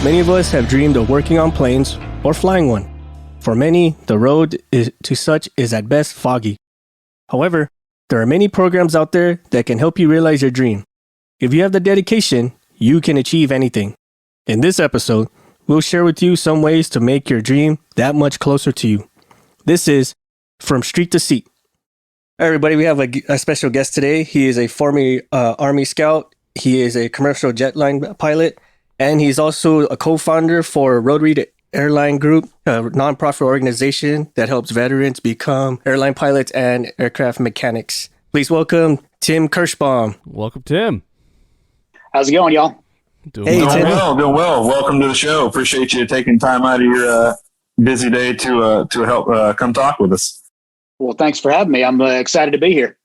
Many of us have dreamed of working on planes or flying one. For many, the road to such is at best foggy. However, there are many programs out there that can help you realize your dream. If you have the dedication, you can achieve anything. In this episode, we'll share with you some ways to make your dream that much closer to you. This is From Street to Seat. Hi, everybody. We have a special guest today. He is a former Army Scout. He is a commercial jetline pilot, and he's also a co-founder for Rotary Airline Group, a nonprofit organization that helps veterans become airline pilots and aircraft mechanics. Please welcome Tim Kirshbaum. Welcome, Tim. How's it going, y'all? Doing well. Welcome to the show. Appreciate you taking time out of your busy day to help come talk with us. Well, thanks for having me. I'm excited to be here.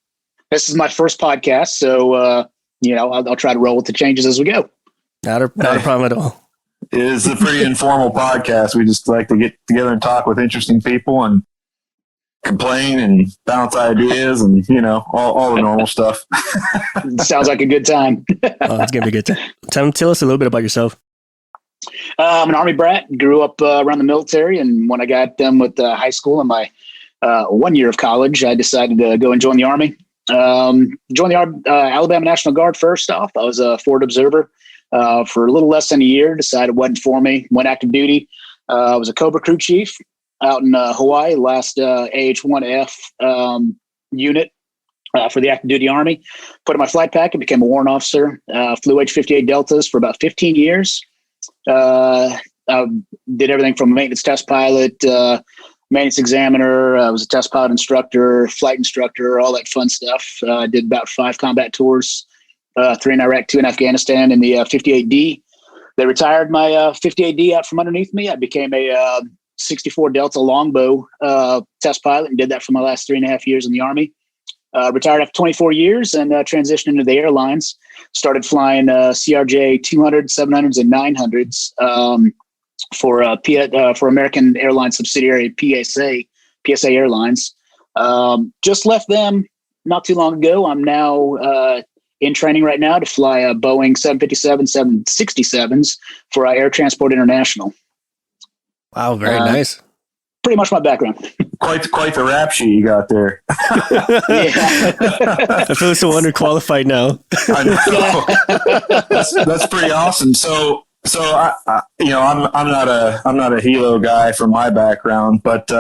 This is my first podcast, so I'll try to roll with the changes as we go. Not a problem at all. It is a pretty informal podcast. We just like to get together and talk with interesting people and complain and bounce ideas and, all the normal stuff. Sounds like a good time. It's going to be a good time. Tim, tell us a little bit about yourself. I'm an Army brat, grew up around the military, and when I got done with high school and my 1 year of college, I decided to go and join the Army. Joined the Alabama National Guard first off. I was a forward observer for a little less than a year, decided it wasn't for me, went active duty. I was a Cobra crew chief out in Hawaii, last AH-1F unit for the active duty Army. Put in my flight packet, became a warrant officer, flew H-58 Deltas for about 15 years. I did everything from maintenance test pilot, maintenance examiner. I was a test pilot instructor, flight instructor, all that fun stuff. Did about 5 combat tours, 3 in Iraq, 2 in Afghanistan, and the 58D. They retired my 58D out from underneath me. I became a 64 Delta longbow test pilot and did that for my last 3.5 years in the Army. Retired after 24 years and transitioned into the airlines. Started flying CRJ 200s, 700s, and 900s for American Airlines subsidiary PSA Airlines. Just left them not too long ago. I'm now in training right now to fly a Boeing 757, 767s for Air Transport International. Wow, very nice. Pretty much my background. Quite the rap sheet you got there. I feel so underqualified now. I know. That's pretty awesome. So I'm not a helo guy from my background, but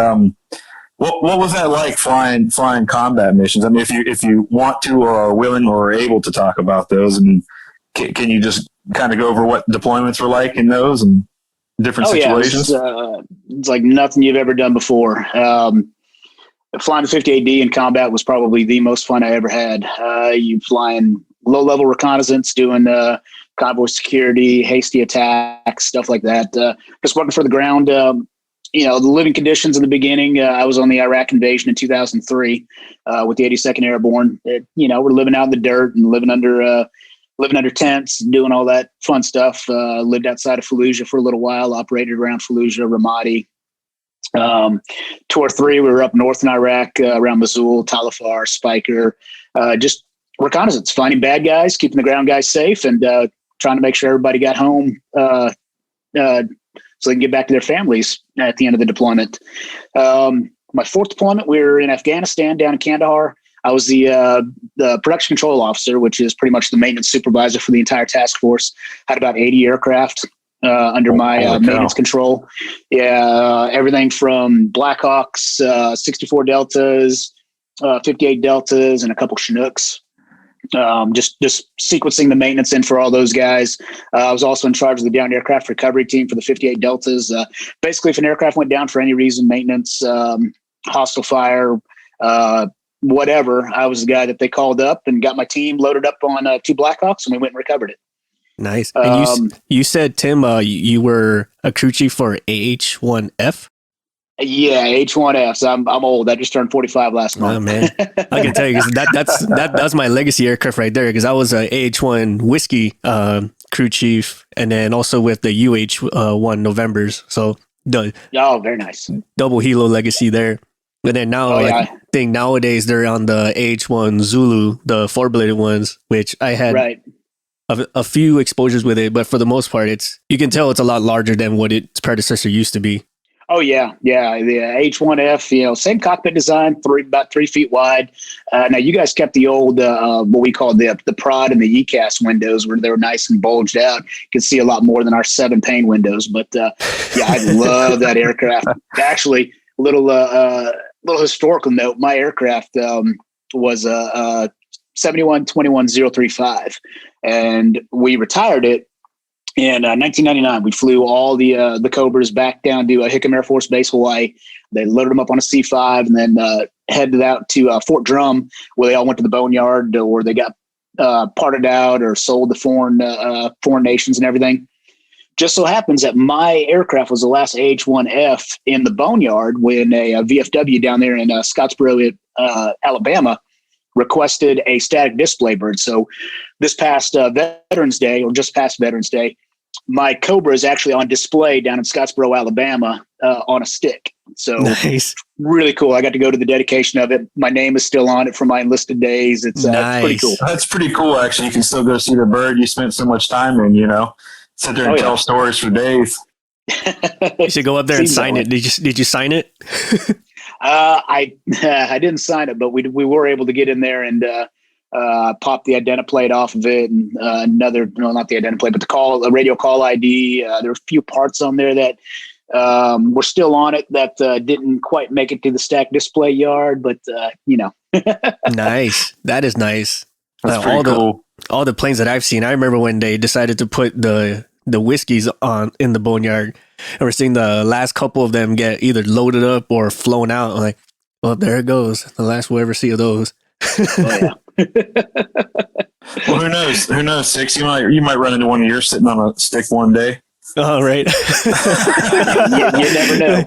what was that like flying combat missions? I mean, if you want to or are willing or are able to talk about those, and can you just kind of go over what deployments were like in those and different situations? Yeah, it's like nothing you've ever done before. Flying the 58D in combat was probably the most fun I ever had. You flying low-level reconnaissance, doing convoy security, hasty attacks, stuff like that. Just working for the ground. The living conditions in the beginning. I was on the Iraq invasion in 2003 with the 82nd Airborne. We're living out in the dirt and living under tents, doing all that fun stuff. Lived outside of Fallujah for a little while, operated around Fallujah, Ramadi. Tour 3, we were up north in Iraq, around Mosul, Talafar, Spiker, just reconnaissance, finding bad guys, keeping the ground guys safe, and trying to make sure everybody got home so they can get back to their families at the end of the deployment. My 4th deployment, we were in Afghanistan, down in Kandahar. I was the production control officer, which is pretty much the maintenance supervisor for the entire task force. Had about 80 aircraft under my maintenance control. Everything from Blackhawks, 64 Deltas, 58 Deltas, and a couple Chinooks. Just sequencing the maintenance in for all those guys. I was also in charge of the downed aircraft recovery team for the 58 Deltas. Basically, if an aircraft went down for any reason, maintenance, hostile fire, whatever, I was the guy that they called up and got my team loaded up on 2 Blackhawks, and we went and recovered it. Nice. And you said, Tim, you were a crew chief for AH-1F? Yeah, H-1Fs. I'm old. I just turned 45 last month. Oh, man. I can tell you, that's my legacy aircraft right there, because I was a AH-1 Whiskey crew chief, and then also with the UH-1 Novembers. So, very nice. Double helo legacy there. And then now, I think nowadays they're on the AH-1 Zulu, the 4-bladed ones, which I had a few exposures with it, but for the most part, you can tell it's a lot larger than what its predecessor used to be. Oh yeah. The H1F, same cockpit design, about 3 feet wide. Now you guys kept the old, what we call the prod and the ECAS windows, where they were nice and bulged out. You can see a lot more than our 7-pane windows. But I love that aircraft. Actually, little historical note: my aircraft was a 71-21-035, and we retired it. In 1999, we flew all the Cobras back down to Hickam Air Force Base, Hawaii. They loaded them up on a C-5 and then headed out to Fort Drum, where they all went to the boneyard, or they got parted out or sold to foreign nations and everything. Just so happens that my aircraft was the last H-1F in the boneyard when a VFW down there in Scottsboro, Alabama, requested a static display bird. So this past Veterans Day, or just past Veterans Day, my Cobra is actually on display down in Scottsboro, Alabama, on a stick. So nice. Really cool. I got to go to the dedication of it. My name is still on it from my enlisted days. It's nice. Pretty cool. That's pretty cool, actually. You can still go see the bird you spent so much time in, sit there and tell stories for days. You should go up there and sign it. Did you sign it? I didn't sign it, but we were able to get in there and pop the identiplate off of it, and not the identiplate, but the radio call ID. There were a few parts on there that were still on it that didn't quite make it to the stack display yard, but Nice. That is nice. That's pretty cool. All the planes that I've seen, I remember when they decided to put the whiskeys on in the boneyard, and we're seeing the last couple of them get either loaded up or flown out. I'm like, well, there it goes. The last we'll ever see of those. Oh, yeah. Well, who knows? Who knows, Six? You might run into one of yours sitting on a stick one day. Oh, right. you never know.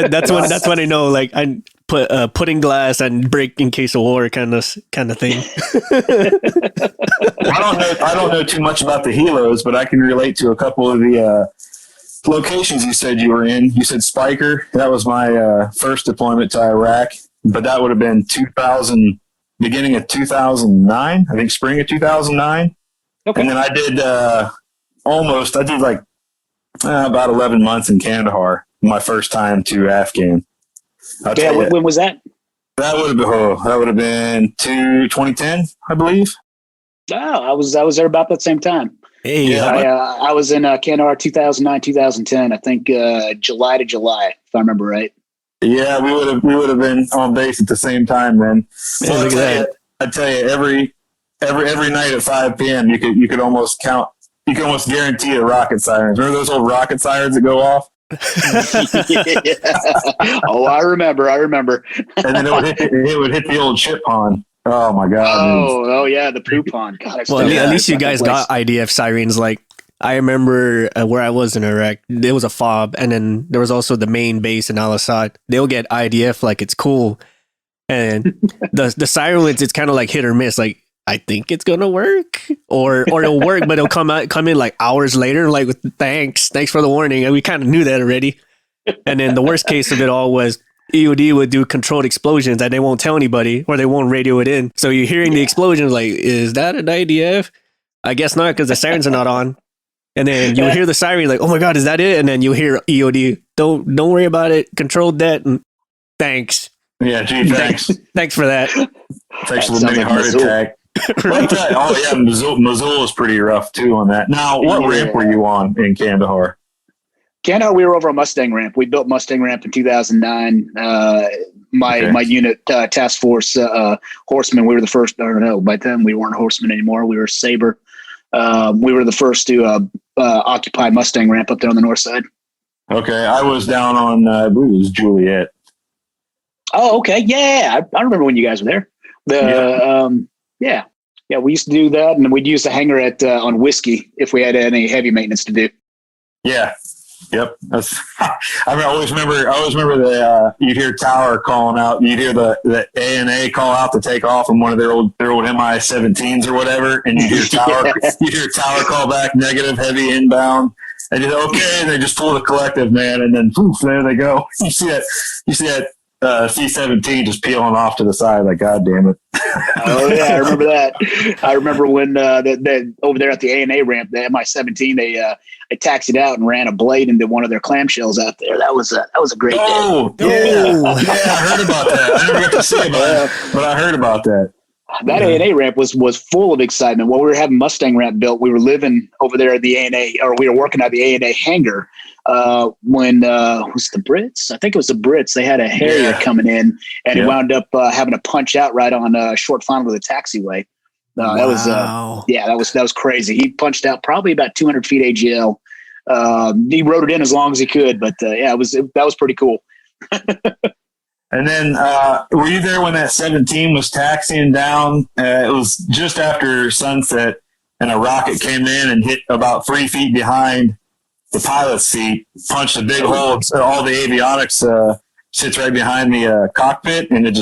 That's when I know, like, I put putting glass and break in case of war kind of thing. I don't know too much about the helos, but I can relate to a couple of the locations you said you were in. You said Spiker. That was my first deployment to Iraq, but that would have been beginning of 2009. I think spring of 2009. Okay. And then I did about 11 months in Kandahar, my first time to Afghan. When was that? That would have been 2010, I believe. Oh, I was there about that same time. Hey, yeah, I was in Kandahar 2009, 2010. I think July to July, if I remember right. Yeah, we would have been on base at the same time then. So I tell you, every night at 5 p.m. you could almost count. You can almost guarantee the rocket sirens. Remember those old rocket sirens that go off? Oh, I remember. And then it would hit the old ship pond. Oh my God! Oh yeah, the poop pond. God, well, at least you guys got IDF sirens. Like, I remember where I was in Iraq, there was a FOB, and then there was also the main base in Al Asad. They'll get IDF like it's cool, and the sirens, it's kind of like hit or miss. Like, I think it's gonna work, or it'll work, but it'll come in like hours later. Like, thanks for the warning, and we kind of knew that already. And then the worst case of it all was EOD would do controlled explosions and they won't tell anybody, or they won't radio it in. So you're hearing the explosions, like, is that an IDF? I guess not, because the sirens are not on. And then you'll hear the siren, like, oh my God, is that it? And then you'll hear EOD, don't worry about it, controlled that, and thanks. Yeah, gee, thanks. Thanks for that. Thanks for the mini heart attack. Right. Oh yeah, Mosul is pretty rough too on that. Now, what ramp were you on in Kandahar? Kandahar, we were over a Mustang ramp. We built Mustang ramp in 2009. My unit, task force horsemen, we were the first. I don't know. By then, we weren't horsemen anymore. We were Sabre. We were the first to occupy Mustang ramp up there on the north side. Okay, I was down on I believe it was Juliet. Oh, okay, yeah, I remember when you guys were there. Yeah, we used to do that, and we'd use the hangar on Whiskey if we had any heavy maintenance to do. Yeah, yep. I always remember the you'd hear Tower calling out. You'd hear the ANA call out to take off from one of their old Mi-17s or whatever, and you hear Tower you hear Tower call back negative heavy inbound, and you okay, and they just pull the collective, man, and then poof, there they go. You see that C-17 just peeling off to the side. Like, God damn it. Oh yeah, I remember that. I remember when that over there at the A&A ramp, the Mi-17, they taxied out and ran a blade into one of their clamshells out there. That was a great day. Oh, yeah. I heard about that. I never got to see it, but I heard about that. That A&A ramp was full of excitement. While we were having Mustang ramp built, we were living over there at the A&A, or we were working at the A&A hangar when was the Brits? I think it was the Brits. They had a Harrier coming in, and it wound up having to punch out right on short final of the taxiway. That was crazy. He punched out probably about 200 feet AGL. He rode it in as long as he could, but that was pretty cool. And then, were you there when that 17 was taxiing down? It was just after sunset, and a rocket came in and hit about 3 feet behind the pilot's seat, punched a big hole. So all the avionics sits right behind the cockpit, and it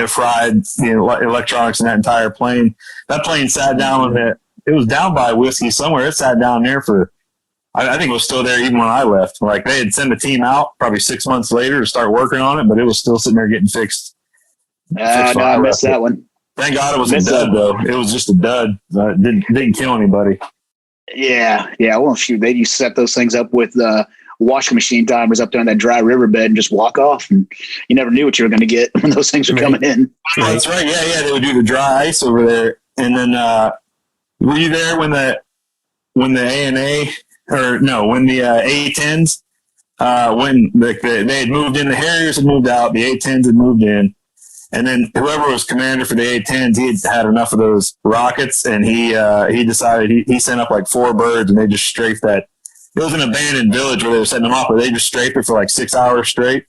fried the electronics in that entire plane. That plane sat down it was down by Whiskey somewhere. It sat down there for, I think it was still there even when I left. Like, they had sent a team out probably 6 months later to start working on it, but it was still sitting there getting fixed. I missed that one. Thank God it was a dud, though. It was just a dud. It didn't kill anybody. Yeah. Well, shoot, they used to set those things up with washing machine timers up there on that dry riverbed and just walk off, and you never knew what you were going to get when those things were coming in. That's right. Yeah. They would do the dry ice over there. And then, were you there when the A&A, or no, when the A-10s, when they had moved in, the Harriers had moved out, the A-10s had moved in, and then whoever was commander for the A-10s, he had enough of those rockets, and he decided he sent up like 4 birds, and they just strafed that. It was an abandoned village where they were setting them off, but they just strafed it for like 6 hours straight.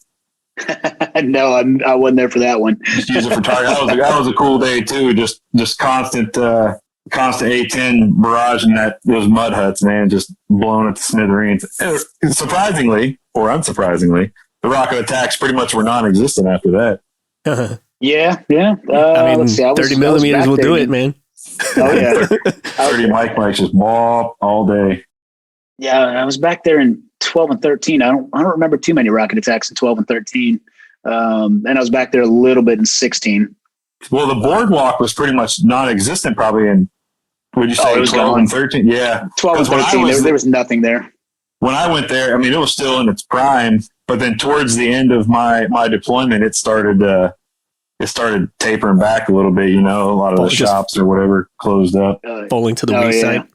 No, I wasn't there for that one. Just use it for target. That was a cool day too. Just constant A-10 barrage in those mud huts, man, just blown at the smithereens. Surprisingly, or unsurprisingly, the rocket attacks pretty much were non-existent after that. Yeah. Let's see, 30 millimeters will do it, man. Oh yeah, 30 Mike's just ball all day. Yeah, I was back there in 12 and 13. I don't remember too many rocket attacks in 12 and 13. And I was back there a little bit in 16. Well, the boardwalk was pretty much non-existent probably in, would you say, 12 and 13? Yeah. 12 and 13, there was nothing there. When I went there, it was still in its prime, but then towards the end of my deployment, it started tapering back a little bit, a lot of the shops or whatever closed up. Falling to the wayside.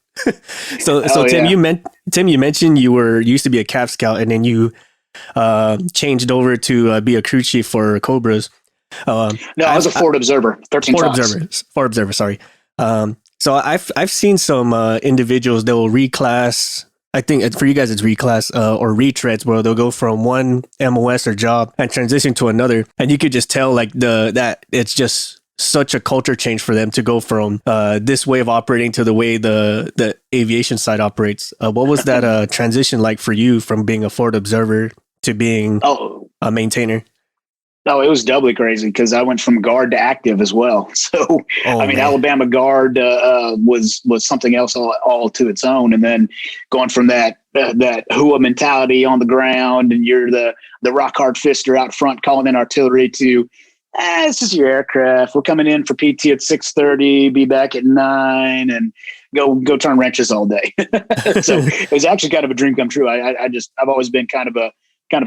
So Tim, you mentioned you used to be a Cav Scout, and then you changed over to be a crew chief for Cobras. No, I was a Fort Observer. 13 Fort Observer. Sorry. So I've seen some individuals that will reclass. I think for you guys it's reclass or retreads, where they'll go from one MOS or job and transition to another, and you could just tell like that it's just such a culture change for them to go from this way of operating to the way the aviation side operates. What was that transition like for you from being a Fort Observer to being a maintainer? Oh, it was doubly crazy because I went from guard to active as well. So, man. Alabama guard was something else all to its own. And then going from that hua mentality on the ground, and you're the rock hard fister out front calling in artillery, to this is your aircraft. We're coming in for PT at 6:30, be back at 9, and go turn wrenches all day. So it was actually kind of a dream come true. I've always been kind of a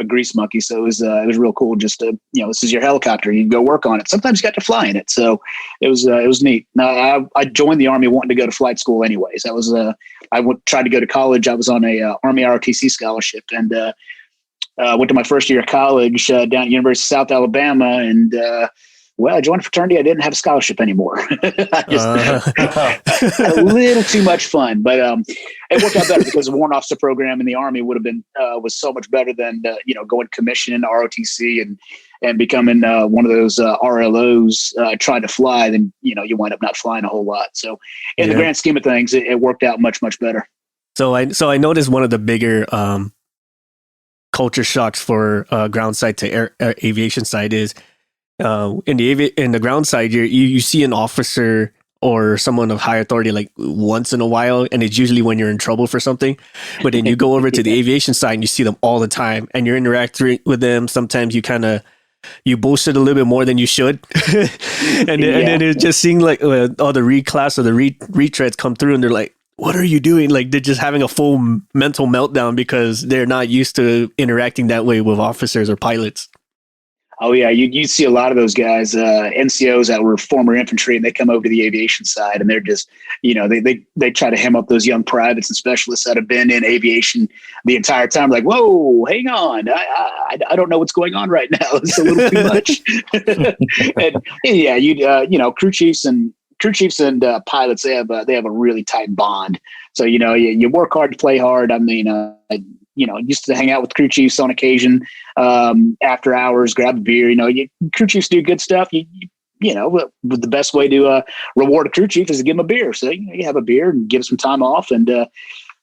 grease monkey. So it was real cool just to, this is your helicopter. You can go work on it. Sometimes you got to fly in it. So it was neat. Now I joined the Army wanting to go to flight school anyways. That was, tried to go to college. I was on a Army ROTC scholarship, and went to my first year of college down at University of South Alabama. And, I joined a fraternity. I didn't have a scholarship anymore. A little too much fun, but it worked out better because the warrant officer program in the Army would have been was so much better than going commission ROTC and becoming one of those RLOs trying to fly. Then you wind up not flying a whole lot. So in the grand scheme of things, it worked out much better. So I noticed one of the bigger culture shocks for ground side to aviation side is. In the ground side, you see an officer or someone of high authority like once in a while, and it's usually when you're in trouble for something. But then you go over to the aviation side and you see them all the time, and you're interacting with them. Sometimes you kind of you boasted a little bit more than you should. And then it's just seeing like all the reclass or the retreads come through and they're like, what are you doing? Like they're just having a full mental meltdown because they're not used to interacting that way with officers or pilots. Oh yeah, you see a lot of those guys, NCOs that were former infantry, and they come over to the aviation side, and they're just, they try to hem up those young privates and specialists that have been in aviation the entire time. Like, whoa, hang on, I don't know what's going on right now. It's a little too much. And yeah, crew chiefs and pilots, they have a really tight bond. So you work hard to play hard. I mean, used to hang out with crew chiefs on occasion, after hours, grab a beer. Crew chiefs do good stuff. The best way to reward a crew chief is to give them a beer. So you have a beer and give some time off, and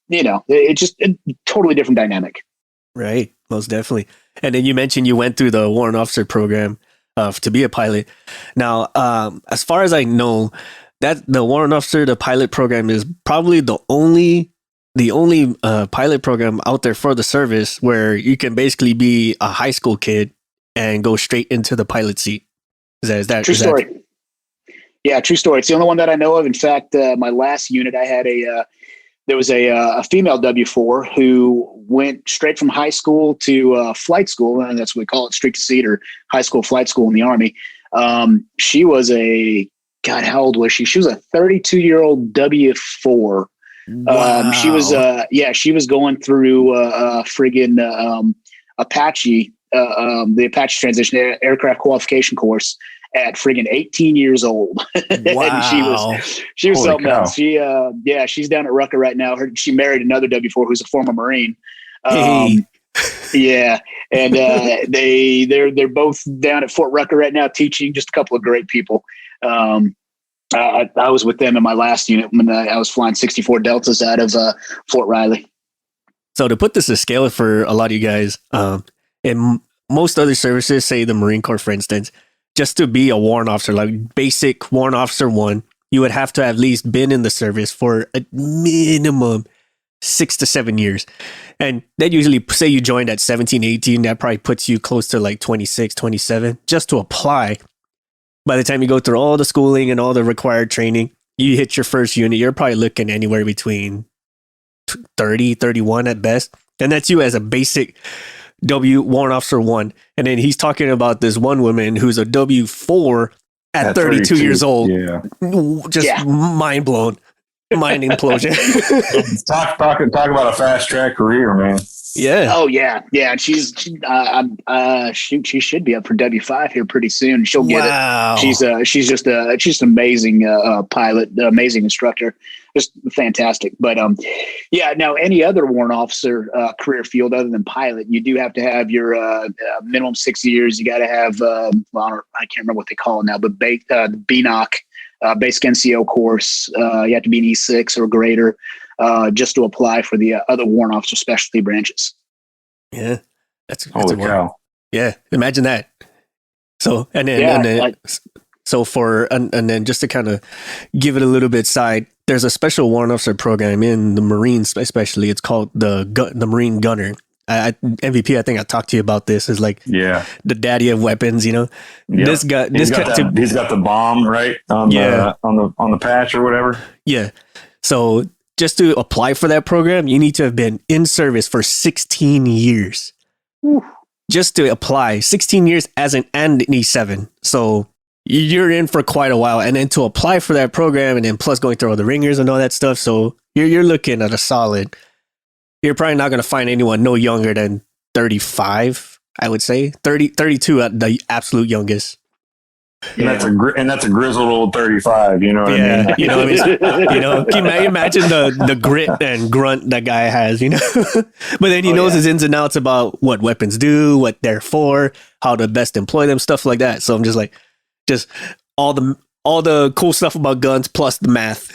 it's just a totally different dynamic. Right, most definitely. And then you mentioned you went through the warrant officer program to be a pilot. Now, as far as I know, that the warrant officer, the pilot program is probably the only pilot program out there for the service where you can basically be a high school kid and go straight into the pilot seat. Is that true story? Yeah, true story. It's the only one that I know of. In fact, my last unit, I had there was a female W4 who went straight from high school to flight school, and that's what we call it, street to seat or high school flight school in the Army. She was how old was she? She was a 32-year-old W4. Wow. She was going through friggin' Apache, the Apache transition aircraft qualification course at friggin' 18 years old. Wow. And she was something else. She's down at Rucker right now. She married another W4 who's a former Marine. Yeah. And they're both down at Fort Rucker right now teaching, just a couple of great people. I was with them in my last unit when I was flying 64 Deltas out of Fort Riley. So to put this to scale for a lot of you guys, in most other services, say the Marine Corps, for instance, just to be a warrant officer, like basic warrant officer 1, you would have to have at least been in the service for a minimum 6 to 7 years. And that usually, say you joined at 17, 18, that probably puts you close to like 26, 27 just to apply. By the time you go through all the schooling and all the required training, you hit your first unit, you're probably looking anywhere between 30, 31 at best. And that's you as a basic warrant officer 1. And then he's talking about this one woman who's a W4 at 32 years old. Yeah. Just mind blown. Mind implosion. Talk about a fast track career, man. Yeah. Oh yeah. Yeah. And she should be up for W5 here pretty soon. She'll get it. She's just an amazing pilot, amazing instructor, just fantastic. But now any other warrant officer career field other than pilot, you do have to have your minimum 6 years. You got to have I can't remember what they call it now, but the BNOC, basic NCO course. You have to be an E6 or greater. Just to apply for the other warrant officer specialty branches. Yeah, that's holy cow. Yeah, imagine that. So and then and then just to kind of give it a little bit side, there's a special warrant officer program in the Marines, especially. It's called the Marine Gunner. MVP, I think I talked to you about this. Is like the daddy of weapons. Yep. This guy, he's got the bomb right on the patch or whatever. Yeah, so. Just to apply for that program, you need to have been in service for 16 years. Ooh. Just to apply, 16 years as an E7. So you're in for quite a while. And then to apply for that program, and then plus going through all the ringers and all that stuff. So you're looking at a solid, you're probably not going to find anyone no younger than 35, I would say. 32 at the absolute youngest. And that's a grizzled old 35. You know what I mean? You know what I mean? Can you imagine the grit and grunt that guy has? But then he knows his ins and outs about what weapons do, what they're for, how to best employ them, stuff like that. So I'm just like, all the cool stuff about guns plus the math.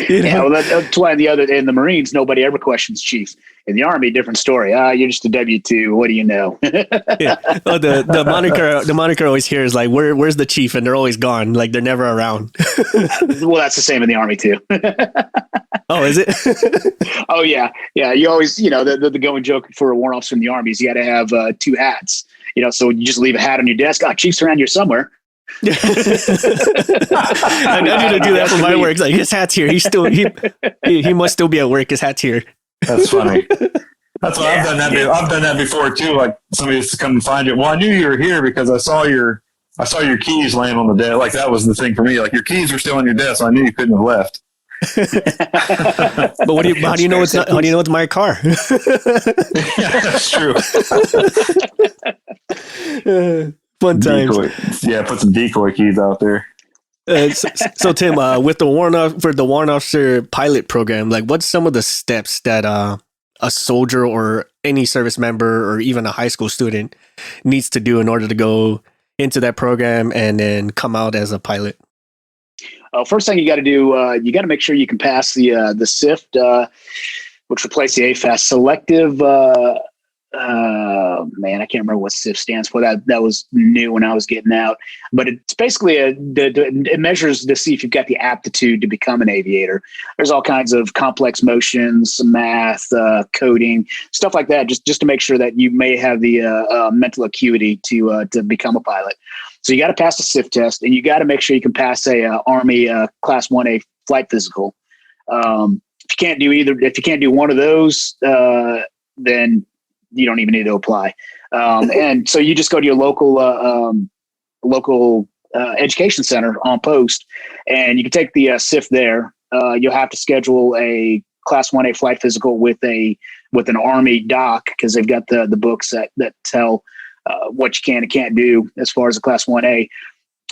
Well, that's why in the Marines, nobody ever questions chief. In the Army, different story. You're just a W2. What do you know? Oh, the moniker always here is like, where's the chief? And they're always gone. Like they're never around. Well, that's the same in the Army too. Oh, is it? Oh yeah. Yeah. You always, the going joke for a warrant officer in the Army is you got to have 2 hats. so you just leave a hat on your desk. Chief's around here somewhere. I need to do that for my work. Like, his hat's here. He must still be at work. His hat's here. That's funny. That's why I've done that. I've done that before too. Like, somebody used to come and find you. Well, I knew you were here because I saw your keys laying on the desk. Like, that was the thing for me. Like, your keys were still on your desk. So I knew you couldn't have left. But how do you know it's my car? Yeah, that's true. Fun times. Yeah, put some decoy keys out there. So Tim, with the warrant officer pilot program, like, what's some of the steps that a soldier or any service member or even a high school student needs to do in order to go into that program and then come out as a pilot? First thing you got to do, you got to make sure you can pass the SIFT, which replaced the AFAS, selective. Man, I can't remember what SIFT stands for. That was new when I was getting out, but it's basically it measures to see if you've got the aptitude to become an aviator. There's all kinds of complex motions, math, coding, stuff like that, just to make sure that you may have the mental acuity to become a pilot. So you got to pass the SIFT test, and you got to make sure you can pass a Army Class 1A flight physical. If you can't do one of those, then you don't even need to apply. And so you just go to your local education center on post, and you can take the SIFT there. You'll have to schedule a Class 1A flight physical with an Army doc, because they've got the books that tell what you can and can't do as far as a Class 1A.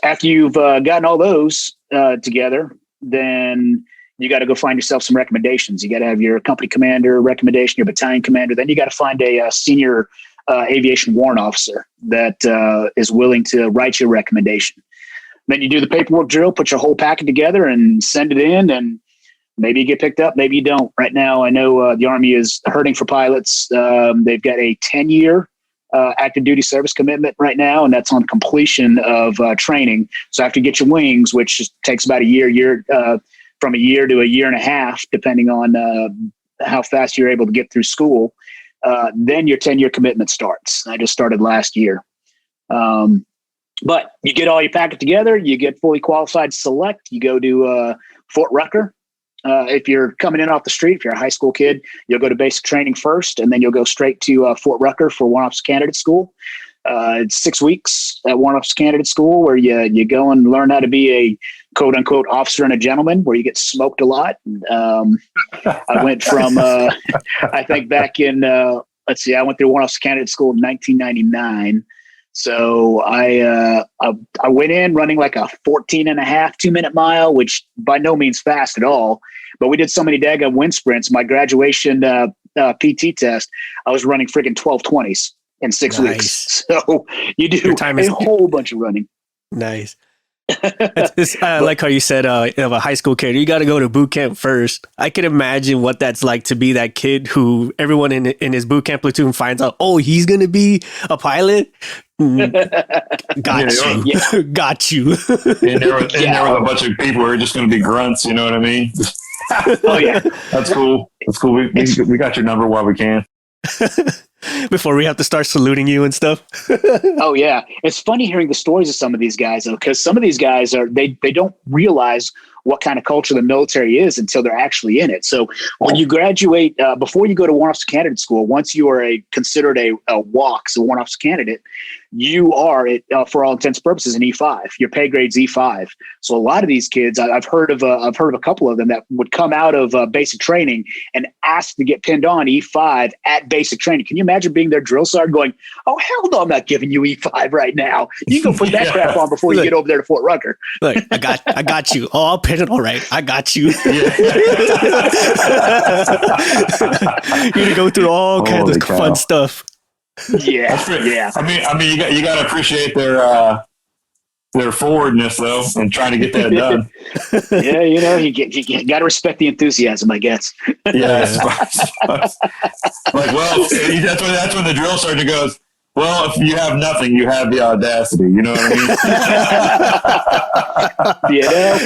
After you've gotten all those together, then you got to go find yourself some recommendations. You got to have your company commander recommendation, your battalion commander. Then you got to find a senior aviation warrant officer that is willing to write your recommendation. Then you do the paperwork drill, put your whole packet together and send it in, and maybe you get picked up, maybe you don't. Right now, I know the Army is hurting for pilots. They've got a 10-year active duty service commitment right now, and that's on completion of training. So after you get your wings, which takes about a year from a year to a year and a half, depending on how fast you're able to get through school, then your 10-year commitment starts. I just started last year. But you get all your packet together, you get fully qualified select, you go to Fort Rucker. If you're coming in off the street, if you're a high school kid, you'll go to basic training first, and then you'll go straight to Fort Rucker for Warrant Officer Candidate School. It's 6 weeks at Warrant Officer Candidate School, where you go and learn how to be a quote-unquote officer and a gentleman, where you get smoked a lot. I went from, I think back in, I went through Warrant Officer Candidate School in 1999. So I went in running like a 14.5 2-minute mile, which by no means fast at all. But we did so many daggone wind sprints. My graduation PT test, I was running freaking 12:20s in 6 weeks. So you do a whole bunch of running. Nice. I like how you said of a high school kid, you got to go to boot camp first. I can imagine what that's like to be that kid who everyone in his boot camp platoon finds out, oh, he's going to be a pilot. Got you. And there was a bunch of people who are just going to be grunts. You know what I mean? Oh yeah, that's cool. That's cool. We got your number while we can. Before we have to start saluting you and stuff. Oh yeah, it's funny hearing the stories of some of these guys, though, because some of these guys they don't realize what kind of culture the military is until they're actually in it. So when you graduate, before you go to Warrant Officer Candidate School, once you are considered a WOC, so Warrant Officer Candidate, you are, for all intents and purposes, an E5. Your pay grade's E5. So a lot of these kids, I've heard of a couple of them that would come out of basic training and ask to get pinned on E5 at basic training. Can you imagine being their drill sergeant going, "Oh hell no, I'm not giving you E5 right now. You can go put that crap on before you get over there to Fort Rucker." Look, I got you. Oh, I'll pin it all right. I got you. You're gonna go through all kinds of fun stuff. Yeah. I mean, you got to appreciate their forwardness though, and trying to get that done. Yeah, you got to respect the enthusiasm, I guess. Yeah. Like, well, that's when the drill sergeant goes, Well, if you have nothing, you have the audacity. You know what I mean? You know,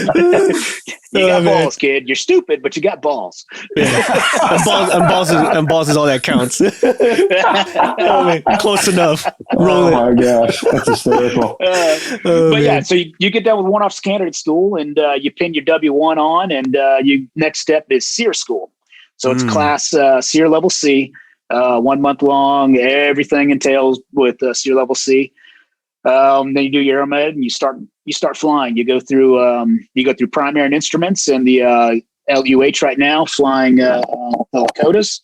you got man. balls, kid. You're stupid, but you got balls. And balls is all that counts. Oh, man. Close enough. Roll Oh my gosh, that's hysterical. But man. yeah, so you get done with one-off candidate school, and you pin your W1 on, and you next step is SEER school. So it's class SEER level C, 1 month long. Everything entails with SEER level C. Then you do your aeromed, and you start flying. You go through primary and instruments, and the LUH right now flying Lakotas.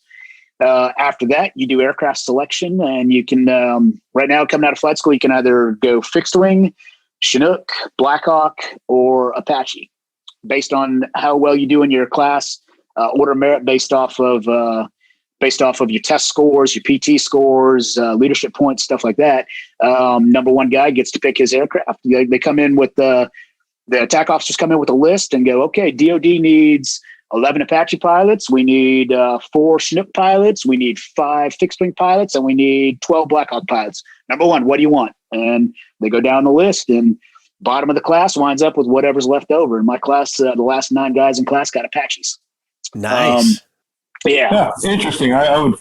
After that, you do aircraft selection, and you can right now coming out of flight school, you can either go fixed wing, Chinook, Blackhawk, or Apache, based on how well you do in your class. Order merit based off of your test scores, your PT scores, leadership points, stuff like that. Number one guy gets to pick his aircraft. They come in with the attack officers come in with a list and go, okay, DOD needs 11 Apache pilots. We need 4 Chinook pilots. We need 5 fixed wing pilots, and we need 12 Blackhawk pilots. Number one, what do you want? And they go down the list, and bottom of the class winds up with whatever's left over. In my class, the last 9 guys in class got Apaches. Nice. Yeah, Interesting. I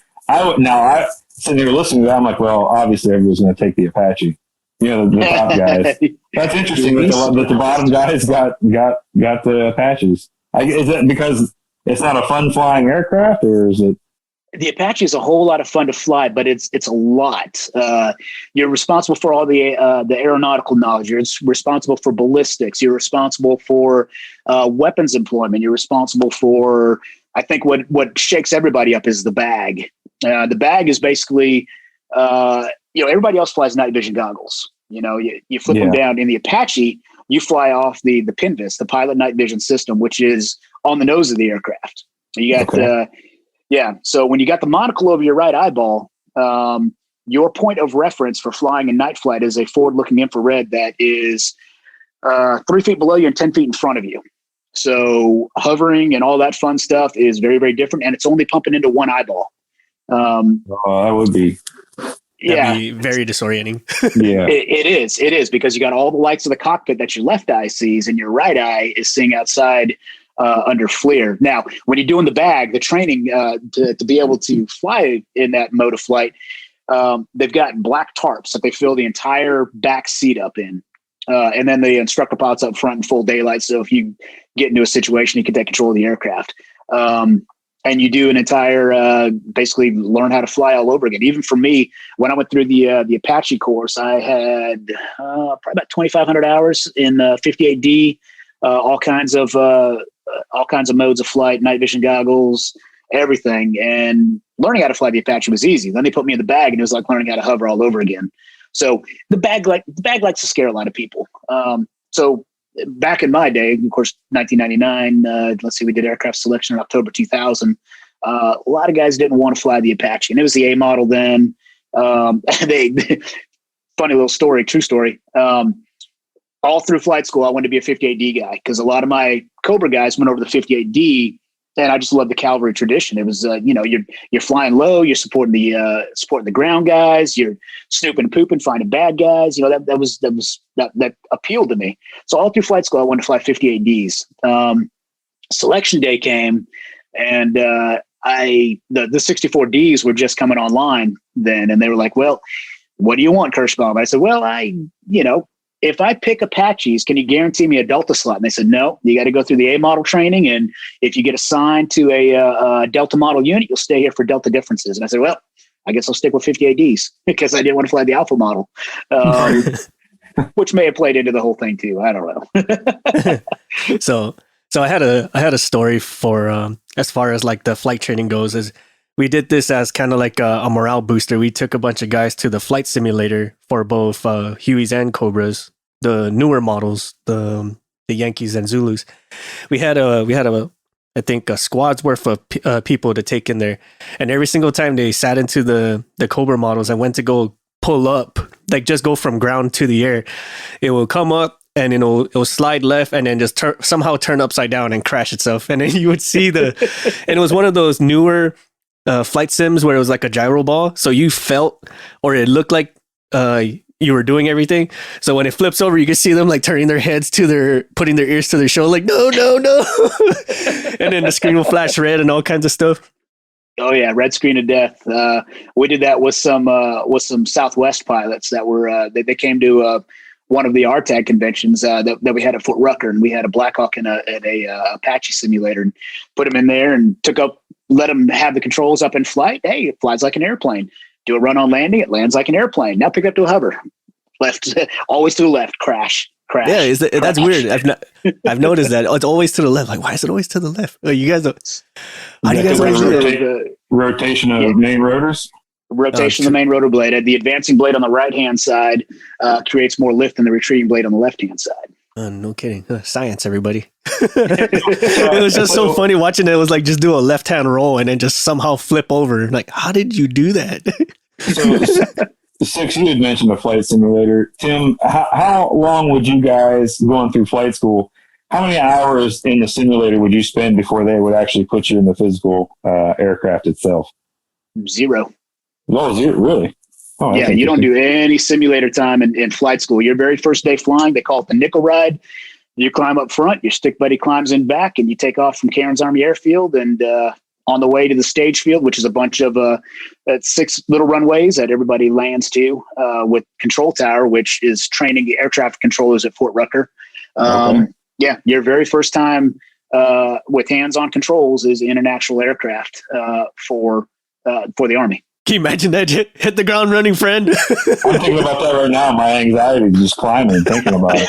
would now. Sitting here listening to that, I'm like, well, obviously everyone's going to take the Apache. You know, the top guys. That's interesting that the bottom guys got the Apaches. Is it because it's not a fun flying aircraft, or is it? The Apache is a whole lot of fun to fly, but it's a lot. You're responsible for all the aeronautical knowledge. You're responsible for ballistics. You're responsible for weapons employment. You're responsible for, I think what shakes everybody up is the bag. The bag is basically, everybody else flies night vision goggles. You flip them down. In the Apache, you fly off the PINVIS, the pilot night vision system, which is on the nose of the aircraft. You got so when you got the monocle over your right eyeball, your point of reference for flying in night flight is a forward-looking infrared that is 3 feet below you and 10 feet in front of you. So hovering and all that fun stuff is very, very different, and it's only pumping into one eyeball. That would be. That'd be very disorienting. Yeah, it is because you got all the lights of the cockpit that your left eye sees, and your right eye is seeing outside under FLIR. Now, when you're doing the bag, the training to be able to fly in that mode of flight, they've got black tarps that they fill the entire back seat up in. And then the instructor pilots up front in full daylight. So if you get into a situation, you can take control of the aircraft. And you do an entire, basically learn how to fly all over again. Even for me, when I went through the Apache course, I had probably about 2,500 hours in 58D, all kinds of modes of flight, night vision goggles, everything. And learning how to fly the Apache was easy. Then they put me in the bag, and it was like learning how to hover all over again. So the bag likes to scare a lot of people. So back in my day, of course, 1999, let's see, we did aircraft selection in October 2000. A lot of guys didn't want to fly the Apache, and it was the A model then. Funny little story, true story. All through flight school, I wanted to be a 58D guy because a lot of my Cobra guys went over the 58D, and I just loved the cavalry tradition. It was, you're flying low, you're supporting the ground guys, you're snooping and pooping, finding bad guys. That appealed to me. So all through flight school, I wanted to fly 58Ds. Selection day came, and the 64Ds were just coming online then, and they were like, "Well, what do you want, Kirshbaum?" I said, "Well, if I pick Apaches, can you guarantee me a Delta slot?" And they said, "No, you got to go through the A model training. And if you get assigned to a Delta model unit, you'll stay here for Delta differences." And I said, "Well, I guess I'll stick with 58Ds because I didn't want to fly the Alpha model," which may have played into the whole thing too. I don't know. So I had a story for as far as like the flight training goes. Is we did this as kind of like a morale booster. We took a bunch of guys to the flight simulator for both Hueys and Cobras, the newer models, the Yankees and Zulus. We had I think a squad's worth of people to take in there, and every single time they sat into the Cobra models and went to go pull up, like just go from ground to the air, it will come up and it'll slide left and then just somehow turn upside down and crash itself, and then you would see and it was one of those newer flight sims where it was like a gyro ball, so you felt, or it looked like you were doing everything. So when it flips over, you can see them like turning their heads putting their ears to their shoulder, like, no, no, no. And then the screen will flash red and all kinds of stuff. Oh yeah, red screen of death. We did that with some Southwest pilots that were they came to one of the R.T.A.G conventions that we had at Fort Rucker, and we had a Blackhawk and a Apache simulator, and put them in there and let them have the controls up in flight. Hey, it flies like an airplane. Do a run on landing, it lands like an airplane. Now pick up to a hover. Left, always to the left. Crash. Yeah, that's weird. I've noticed that. Oh, it's always to the left. Like, why is it always to the left? Oh, you guys don't. How do you guys always do it? Rotation of main rotors? Rotation of the main rotor blade. The advancing blade on the right-hand side creates more lift than the retreating blade on the left-hand side. No kidding. Science, everybody. It was just so funny watching it. It was like just do a left-hand roll and then just somehow flip over. Like, how did you do that? So, Six, you had mentioned a flight simulator. Tim, how long would you guys, going through flight school, how many hours in the simulator would you spend before they would actually put you in the physical aircraft itself? 0. Oh, 0, really? Oh, yeah, you don't do any simulator time in flight school. Your very first day flying, they call it the nickel ride. You climb up front, your stick buddy climbs in back, and you take off from Cairns Army Airfield, and on the way to the stage field, which is a bunch of 6 little runways that everybody lands to with control tower, which is training the air traffic controllers at Fort Rucker. Yeah, your very first time with hands-on controls is in an actual aircraft for the Army. Can you imagine that? Hit the ground running, friend. I'm thinking about that right now. My anxiety is just climbing thinking about it.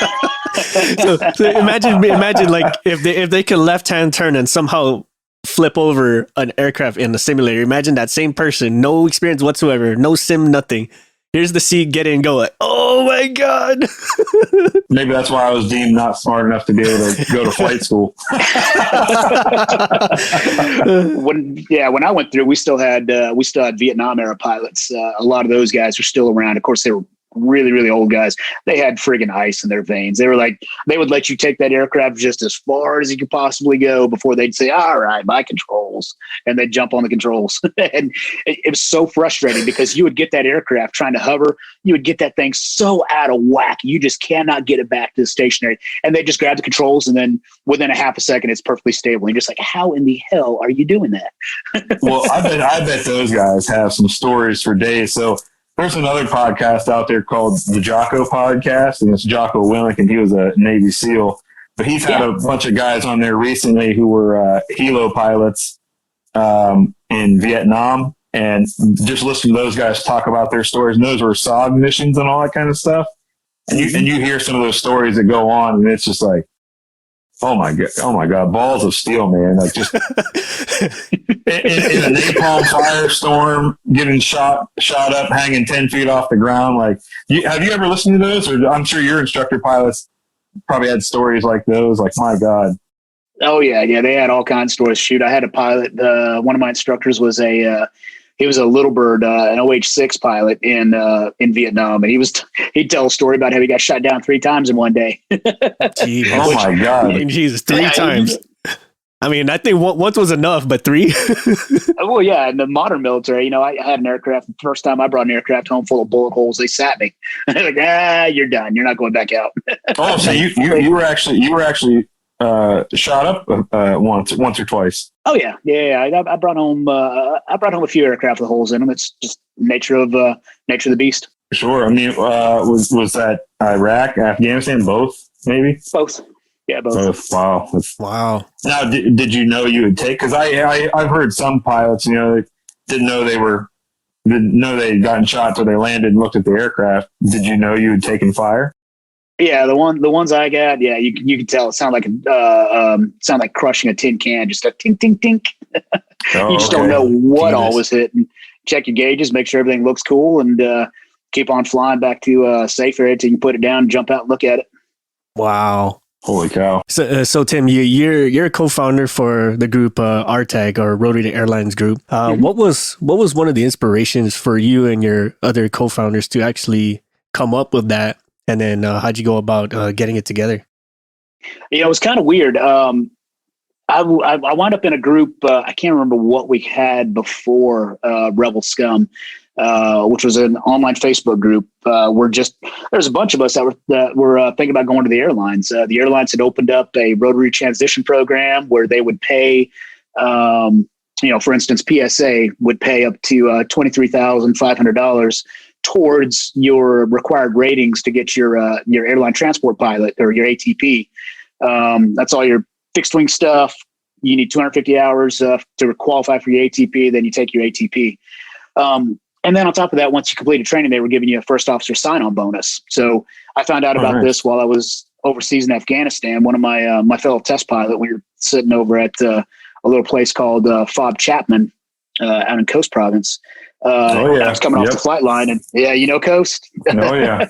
So imagine like if they can left-hand turn and somehow flip over an aircraft in the simulator. Imagine that same person, no experience whatsoever, no sim, nothing. Here's the seat, get in, go. Like, oh my God. Maybe that's why I was deemed not smart enough to be able to go to flight school. When I went through, we still had Vietnam era pilots. A lot of those guys are still around. Of course, they were really, really old guys. They had friggin' ice in their veins. They were like, they would let you take that aircraft just as far as you could possibly go before they'd say, all right, my controls. And they'd jump on the controls. And it was so frustrating because you would get that aircraft trying to hover. You would get that thing so out of whack. You just cannot get it back to the stationary. And they just grab the controls. And then within a half a second, it's perfectly stable. And you're just like, how in the hell are you doing that? Well, I bet those guys have some stories for days. So there's another podcast out there called the Jocko Podcast, and it's Jocko Willink, and he was a Navy SEAL. But he's had a bunch of guys on there recently who were helo pilots in Vietnam, and just listen to those guys talk about their stories. And those were SOG missions and all that kind of stuff. And you hear some of those stories that go on, and it's just like, oh my God, balls of steel, man! Like just in a napalm firestorm, getting shot up, hanging 10 feet off the ground. Like, have you ever listened to those? Or I'm sure your instructor pilots probably had stories like those. Like, my God. Oh yeah, they had all kinds of stories. Shoot, I had a pilot. One of my instructors was he was a Little Bird, an OH-6 pilot in Vietnam, and he'd tell a story about how he got shot down 3 times in one day. Oh my God! Jesus, 3 times. I mean, I think once was enough, but 3. Well, yeah, in the modern military, I had an aircraft. The first time I brought an aircraft home full of bullet holes, they sat me. They're like, you're done. You're not going back out. Oh, so you were actually shot up once or twice. Oh yeah. I brought home a few aircraft with holes in them. It's just nature of the beast. Sure. I mean, was that Iraq, Afghanistan, both? Maybe both. Yeah, both. Wow. Now, did you know you would take? Because I've heard some pilots, didn't know they'd gotten shot until they landed and looked at the aircraft. Did you know you had taken fire? Yeah, the ones I got, yeah, you can tell it sounded like crushing a tin can, just a tink tink tink. You just don't know what all was hitting. Check your gauges, make sure everything looks cool, and keep on flying back to a safe area till you can put it down, jump out, and look at it. Wow. Holy cow! So Tim, you're a co-founder for the group R.T.A.G or Rotary to Airlines Group. What was one of the inspirations for you and your other co-founders to actually come up with that? And then how'd you go about getting it together? It was kind of weird. I wound up in a group. I can't remember what we had before Rebel Scum. which was an online Facebook group. There's a bunch of us that were thinking about going to the airlines. The airlines had opened up a rotary transition program where they would pay, for instance, PSA would pay up to $23,500 towards your required ratings to get your airline transport pilot or your ATP. That's all your fixed wing stuff. You need 250 hours to qualify for your ATP. Then you take your ATP. And then on top of that, once you completed training, they were giving you a first officer sign-on bonus. So I found out about this while I was overseas in Afghanistan. One of my fellow test pilot, we were sitting over at a little place called Fob Chapman out in Coast Province. I was coming off the flight line, and Coast. Oh yeah,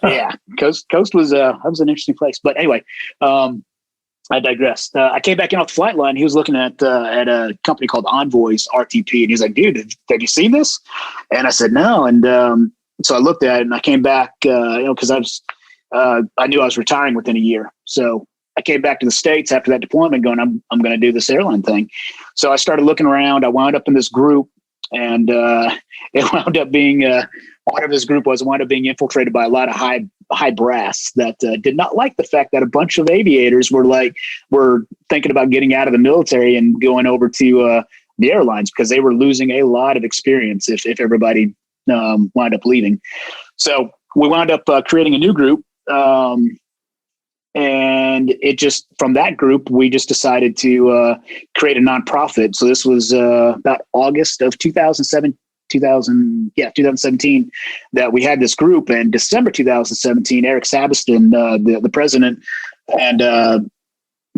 yeah, Coast was that was an interesting place. But anyway, I digress. I came back in off the flight line. He was looking at a company called Envoy's R.T.A.G, and he's like, "Dude, have you seen this?" And I said, "No." And so I looked at it, and I came back, because I knew I was retiring within a year. So I came back to the States after that deployment, going, "I'm going to do this airline thing." So I started looking around. I wound up in this group, and it wound up being part of this group wound up being infiltrated by a lot of high brass that did not like the fact that a bunch of aviators were thinking about getting out of the military and going over to the airlines, because they were losing a lot of experience if everybody wound up leaving. So we wound up creating a new group. And it just, from that group, we just decided to create a nonprofit. So this was about August of 2017 that we had this group. And December 2017, Eric Sabiston, the president, and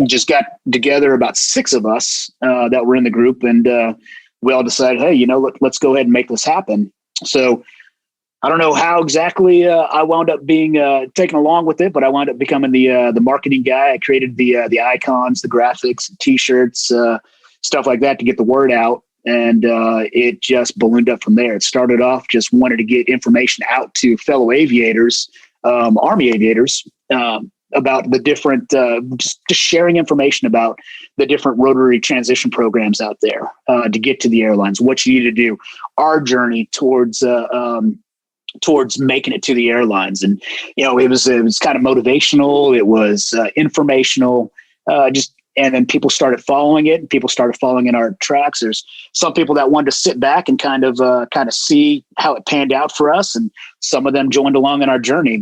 just got together about 6 of us that were in the group, and we all decided, hey, let's go ahead and make this happen. So I don't know how exactly I wound up being taken along with it, but I wound up becoming the marketing guy. I created the icons, the graphics, T-shirts, stuff like that to get the word out. And it just ballooned up from there. It started off just wanted to get information out to fellow aviators, Army aviators, about the different, just sharing information about the different rotary transition programs out there to get to the airlines, what you need to do, our journey towards making it to the airlines. And, it was kind of motivational. It was informational, and then people started following it, and people started following in our tracks. There's some people that wanted to sit back and kind of see how it panned out for us. And some of them joined along in our journey.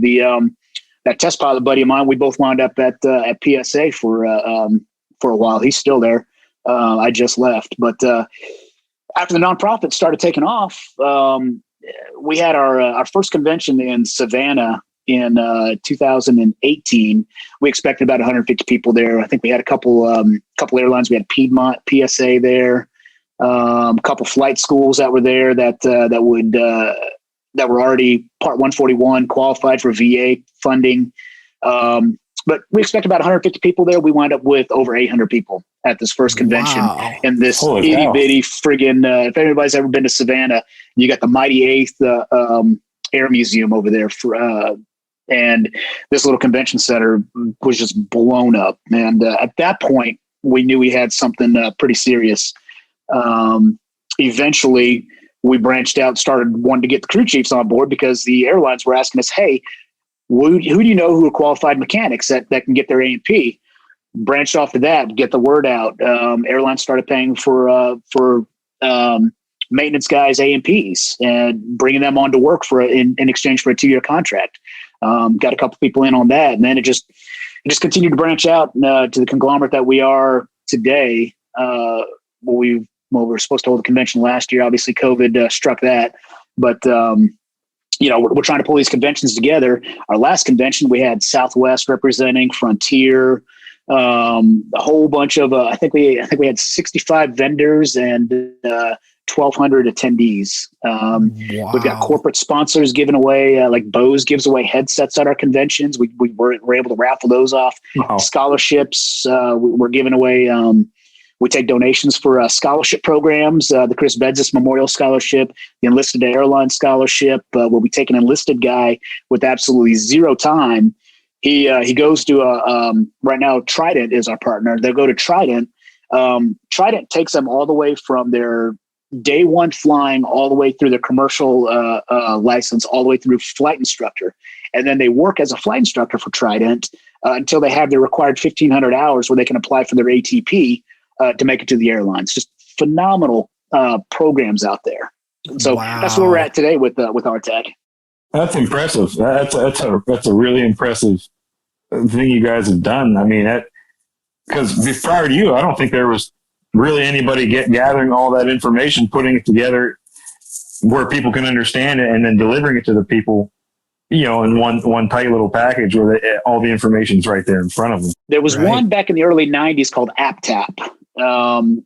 That test pilot buddy of mine, we both wound up at PSA for a while. He's still there. I just left, but after the nonprofit started taking off, we had our first convention in Savannah in 2018. We expected about 150 people there. I think we had a couple airlines. We had Piedmont, PSA there, a couple flight schools that were there that were already Part 141 qualified for VA funding. But we expect about 150 people there. We wind up with over 800 people at this first convention. Wow. In this itty bitty friggin', if anybody's ever been to Savannah, you got the Mighty Eighth Air Museum over there. And this little convention center was just blown up. And at that point, we knew we had something pretty serious. Eventually, we branched out, started wanting to get the crew chiefs on board, because the airlines were asking us, hey, who do you know who are qualified mechanics that can get their A&P? Branched off to that, get the word out. Airlines started paying for maintenance guys A&Ps and bringing them on to work in exchange for a 2-year contract. Got a couple people in on that, and then it just continued to branch out to the conglomerate that we are today. We were supposed to hold a convention last year. Obviously, COVID struck that, but we're trying to pull these conventions together. Our last convention, we had Southwest representing, Frontier, a whole bunch of. I think we had 65 vendors and 1,200 attendees. Wow. We've got corporate sponsors giving away, like Bose gives away headsets at our conventions. We were able to raffle those off. Wow. Scholarships, we're giving away. We take donations for scholarship programs, the Chris Bedzis Memorial Scholarship, the Enlisted Airline Scholarship, where we take an enlisted guy with absolutely zero time. He goes to right now, Trident is our partner. They'll go to Trident. Trident takes them all the way from their day one flying all the way through their commercial license, all the way through flight instructor. And then they work as a flight instructor for Trident until they have their required 1,500 hours where they can apply for their ATP to make it to the airlines. Just phenomenal programs out there. So that's where we're at today with R.T.A.G. That's impressive. That's a really impressive thing you guys have done. I mean, because prior to you, I don't think there was really anybody gathering all that information, putting it together where people can understand it, and then delivering it to the people, in one tight little package where all the information's right there in front of them. There was one back in the early 90s called R.T.A.G.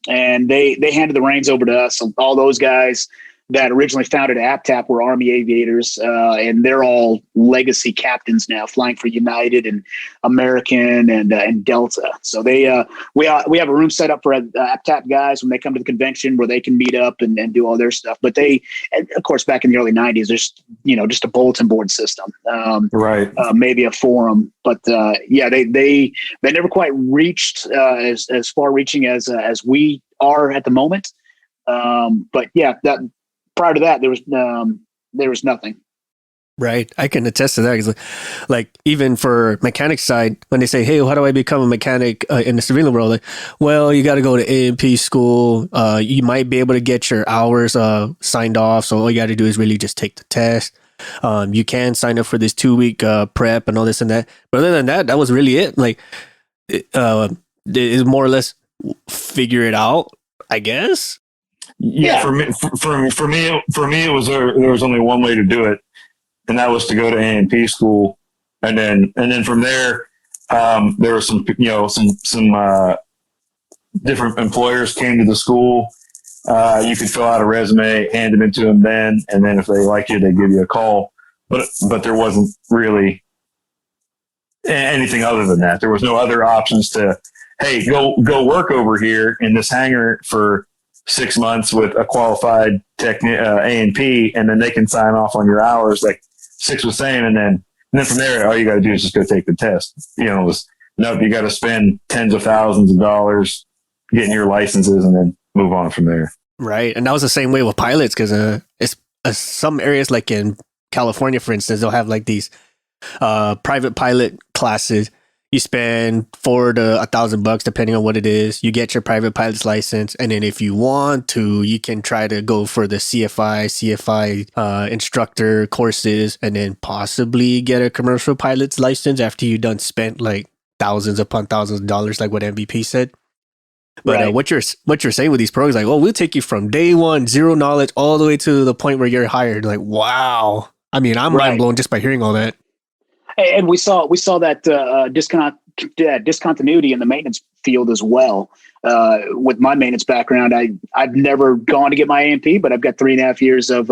And they handed the reins over to us. So all those guys that originally founded R.T.A.G were Army aviators, and they're all legacy captains now, flying for United and American and Delta. So we have a room set up for R.T.A.G guys when they come to the convention where they can meet up and do all their stuff. But and of course, back in the early 90s, there's just a bulletin board system, maybe a forum. But they never quite reached as far reaching as we are at the moment. But yeah, prior to that, there was nothing. Right. I can attest to that. 'Cause like even for mechanic side, when they say, hey, how do I become a mechanic in the civilian world? Like, well, you got to go to A&P school. You might be able to get your hours signed off. So all you got to do is really just take the test. You can sign up for this 2-week prep and all this and that. But other than that, that was really it. Like, it more or less figure it out, I guess. Yeah, for me, it was there was only one way to do it, and that was to go to A&P school, and then from there, there were some different employers came to the school. You could fill out a resume, hand it into them then, and then if they liked you, they'd give you a call. But there wasn't really anything other than that. There was no other options to, hey, go work over here in this hangar for 6 months with a qualified A&P, and then they can sign off on your hours like Six was saying. And then from there, all you got to do is just go take the test. Nope, you got to spend tens of thousands of dollars getting your licenses and then move on from there. Right. And that was the same way with pilots, because it's some areas like in California, for instance, they'll have like these private pilot classes. You spend $400 to $1,000 depending on what it is. You get your private pilot's license, and then if you want to, you can try to go for the CFI instructor courses, and then possibly get a commercial pilot's license after you done spent like thousands upon thousands of dollars, like what MVP said. But what you're saying with these programs, like, we'll take you from day one, zero knowledge, all the way to the point where you're hired. Like, wow. I mean, I'm mind blown just by hearing all that. And we saw that discontinuity in the maintenance field as well. With my maintenance background, I've never gone to get my A&P, but I've got 3.5 years of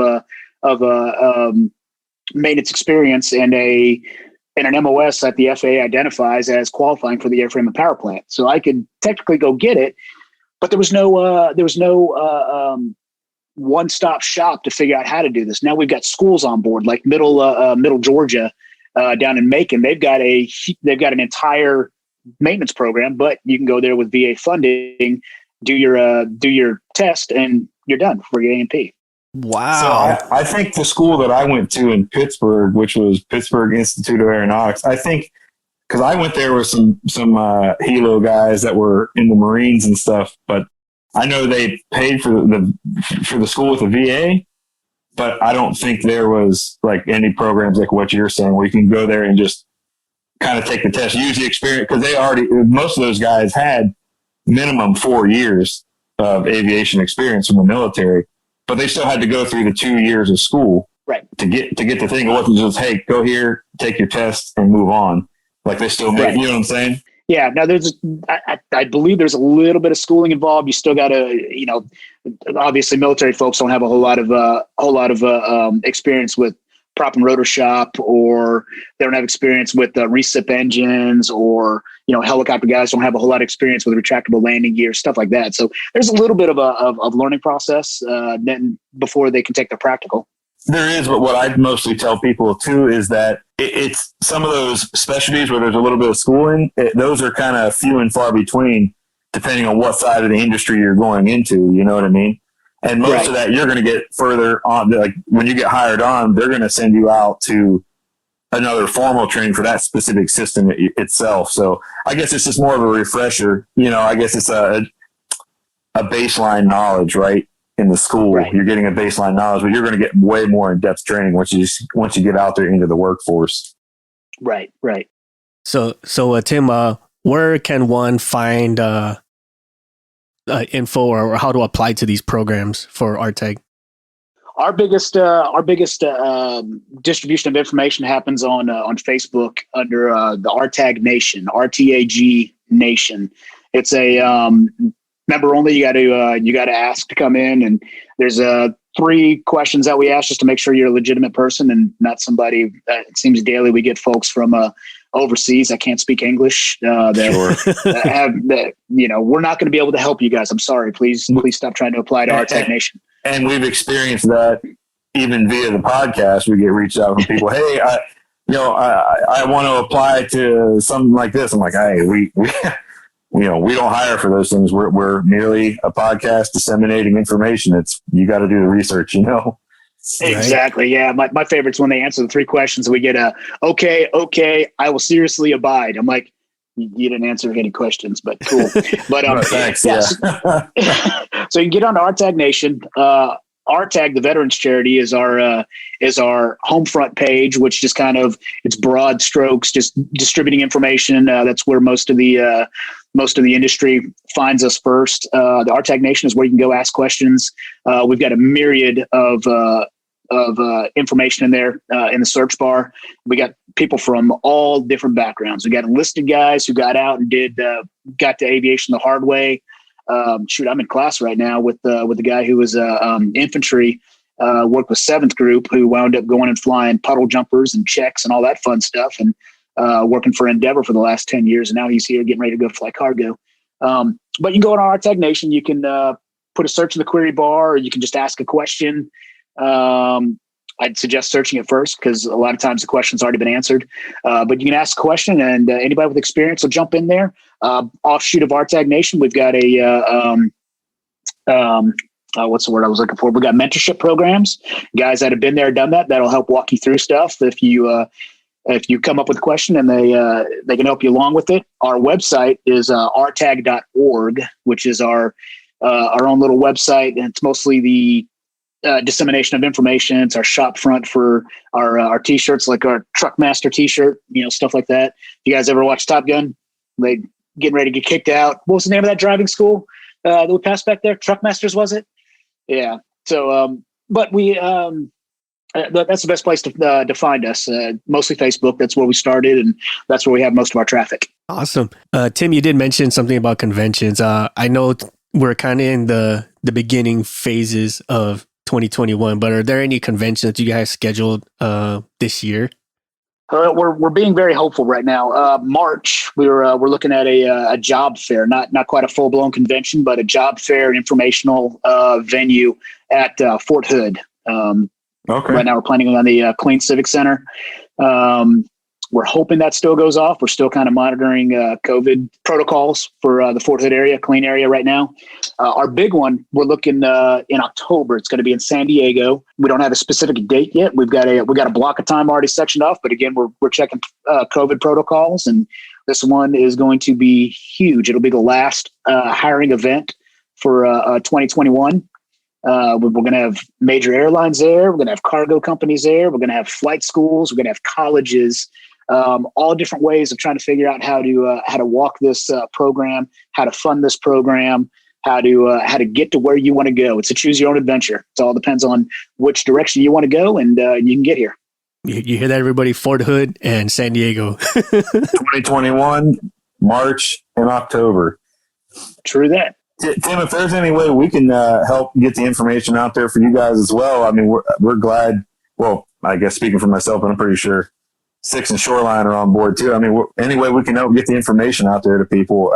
maintenance experience and an MOS that the FAA identifies as qualifying for the airframe and power plant. So I could technically go get it, but there was no one-stop shop to figure out how to do this. Now we've got schools on board, like Middle Georgia. Down in Macon, they've got an entire maintenance program, but you can go there with VA funding, do your test, and you're done for your A&P. Wow! So I think the school that I went to in Pittsburgh, which was Pittsburgh Institute of Aeronautics, I think because I went there with some Hilo guys that were in the Marines and stuff, but I know they paid for the school with the VA. But I don't think there was like any programs like what you're saying where you can go there and just kind of take the test, use the experience, because most of those guys had minimum 4 years of aviation experience from the military, but they still had to go through the 2 years of school to get the thing. It wasn't just, hey, go here, take your test and move on. Like they still made, you know what I'm saying? Yeah. Now I believe there's a little bit of schooling involved. You still got to, obviously military folks don't have a whole lot of experience with prop and rotor shop, or they don't have experience with recip engines, or, helicopter guys don't have a whole lot of experience with retractable landing gear, stuff like that. So there's a little bit of a learning process then before they can take the practical. There is, but what I mostly tell people too is that it's some of those specialties where there's a little bit of schooling. Those are kind of few and far between, depending on what side of the industry you're going into. You know what I mean? And most of that you're going to get further on. Like when you get hired on, they're going to send you out to another formal training for that specific system itself. So I guess it's just more of a refresher. I guess it's a baseline knowledge, right? In the school, You're getting a baseline knowledge, but you're going to get way more in-depth training once you get out there into the workforce. Right. So Tim, where can one find info or how to apply to these programs for R.T.A.G? Our biggest distribution of information happens on Facebook under the R.T.A.G Nation, R.T.A.G Nation. It's a member only. You got to ask to come in, and there's 3 questions that we ask just to make sure you're a legitimate person and not somebody. It seems daily we get folks from overseas that can't speak English. That we're not going to be able to help you guys. I'm sorry. Please stop trying to apply to R.T.A.G Nation. And we've experienced that even via the podcast. We get reached out from people. Hey, I want to apply to something like this. I'm like, hey, we don't hire for those things. We're merely a podcast disseminating information. You got to do the research, Exactly. Yeah. My favorite's when they answer the 3 questions and we get okay, I will seriously abide. I'm like, you didn't answer any questions, but cool. But thanks. Yes. Yeah. So you can get on to R.T.A.G Nation. R.T.A.G, the Veterans Charity, is our home front page, which just kind of, it's broad strokes, just distributing information. That's where most of the industry finds us first. The R.T.A.G Nation is where you can go ask questions. We've got a myriad of information in there in the search bar. We got people from all different backgrounds. We got enlisted guys who got out and got to aviation the hard way. I'm in class right now with the guy who was infantry, worked with 7th Group, who wound up going and flying puddle jumpers and checks and all that fun stuff, and working for Endeavor for the last 10 years. And now he's here getting ready to go fly cargo. But you can go on R.T.A.G Nation. You can put a search in the query bar, or you can just ask a question. I'd suggest searching it first because a lot of times the question's already been answered. But you can ask a question, and anybody with experience will jump in there. Offshoot of R.T.A.G Nation, we've got what's the word I was looking for? We've got mentorship programs, guys that have been there, done that. That'll help walk you through stuff. If you come up with a question and they can help you along with it. Our website is rtag.org, which is our own little website, and it's mostly the dissemination of information. It's our shop front for our t-shirts, like our Truckmaster t-shirt, stuff like that. You guys ever watch Top Gun? They getting ready to get kicked out. What was the name of that driving school that we passed back there? Truckmasters, was it? Yeah. So, but we that's the best place to find us. Mostly Facebook. That's where we started, and that's where we have most of our traffic. Awesome. Tim, you did mention something about conventions. I know we're kind of in the beginning phases of 2021, but are there any conventions that you guys scheduled this year? We're being very hopeful right now. March, we're looking at a job fair, not quite a full blown convention, but a job fair informational venue at Fort Hood. Okay. Right now, we're planning on the Clean Civic Center. We're hoping that still goes off. We're still kind of monitoring COVID protocols for the Fort Hood area, clean area right now. Our big one, we're looking in October. It's going to be in San Diego. We don't have a specific date yet. We've got a block of time already sectioned off, but again, we're checking COVID protocols, and this one is going to be huge. It'll be the last hiring event for 2021. We're going to have major airlines there. We're going to have cargo companies there. We're going to have flight schools. We're going to have colleges. All different ways of trying to figure out how to walk this program, how to fund this program, how to get to where you want to go. It's a choose your own adventure. It all depends on which direction you want to go, and you can get here. You hear that, everybody? Fort Hood and San Diego. 2021, March and October. True that. Tim, if there's any way we can help get the information out there for you guys as well, I mean, we're glad. Well, I guess speaking for myself, but I'm pretty sure Six and Shoreline are on board too. I mean, any way we can help get the information out there to people,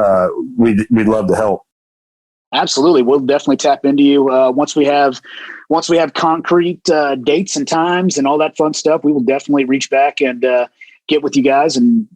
we'd love to help. Absolutely, we'll definitely tap into you once we have concrete dates and times and all that fun stuff. We will definitely reach back and get with you guys and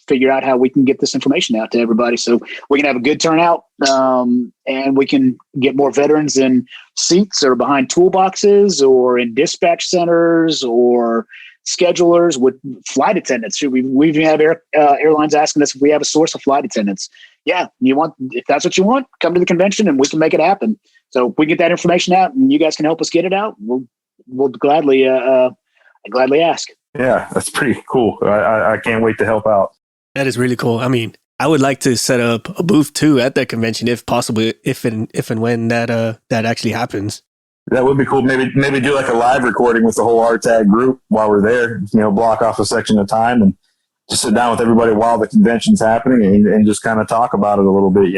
figure out how we can get this information out to everybody so we can have a good turnout, and we can get more veterans in seats or behind toolboxes or in dispatch centers or schedulers with flight attendants. We even have airlines asking us if we have a source of flight attendants. Yeah, if that's what you want, come to the convention and we can make it happen. So if we get that information out and you guys can help us get it out, we'll gladly ask. Yeah, that's pretty cool. I can't wait to help out. That is really cool. I mean, I would like to set up a booth too at that convention if possible, if and when that actually happens. That would be cool. Maybe do like a live recording with the whole R.T.A.G group while we're there. Block off a section of time and just sit down with everybody while the convention's happening and just kind of talk about it a little bit.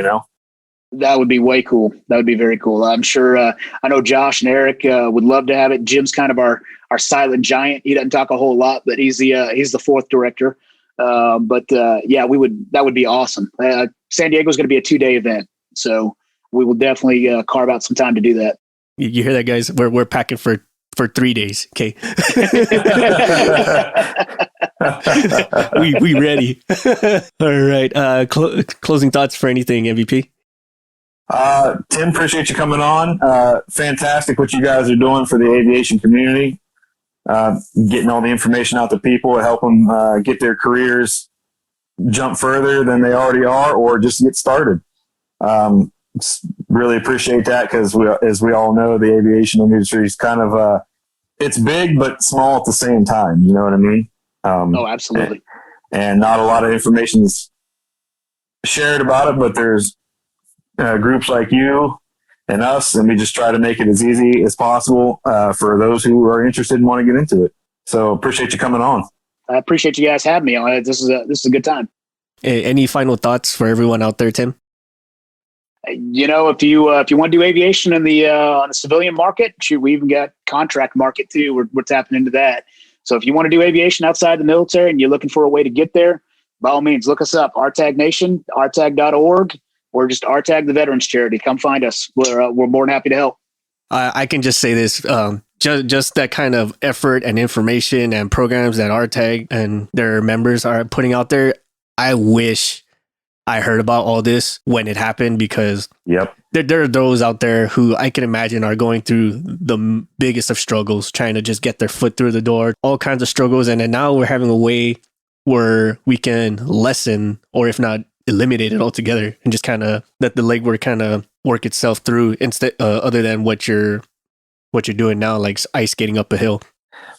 That would be way cool. That would be very cool. I'm sure. I know Josh and Eric would love to have it. Jim's kind of our silent giant. He doesn't talk a whole lot, but he's the fourth director. Yeah, that would be awesome. San Diego's going to be a 2-day event, so we will definitely carve out some time to do that. You hear that, guys? We're packing for 3 days. Okay. we ready. All right. Closing thoughts for anything, MVP? Tim, appreciate you coming on. Fantastic what you guys are doing for the aviation community. Getting all the information out to people to help them get their careers jump further than they already are or just get started. Really appreciate that because as we all know, the aviation industry is kind of it's big but small at the same time. You know what I mean? Oh, absolutely. And not a lot of information is shared about it, but there's groups like you and us, and we just try to make it as easy as possible for those who are interested and want to get into it. So appreciate you coming on. I appreciate you guys having me on it. This is a good time. Any final thoughts for everyone out there, Tim? If you want to do aviation in the on the civilian market, we even got contract market too. We're tapping into that. So if you want to do aviation outside the military and you're looking for a way to get there, by all means, look us up. R.T.A.G Nation, rtag.org, or just R.T.A.G the Veterans Charity. Come find us. We're more than happy to help. I can just say this. Just that kind of effort and information and programs that R.T.A.G and their members are putting out there. I wish I heard about all this when it happened because there are those out there who I can imagine are going through the biggest of struggles, trying to just get their foot through the door, all kinds of struggles. And then now we're having a way where we can lessen, or if not eliminate it altogether, and just kind of let the legwork kind of work itself through instead, other than what you're doing now, like ice skating up a hill.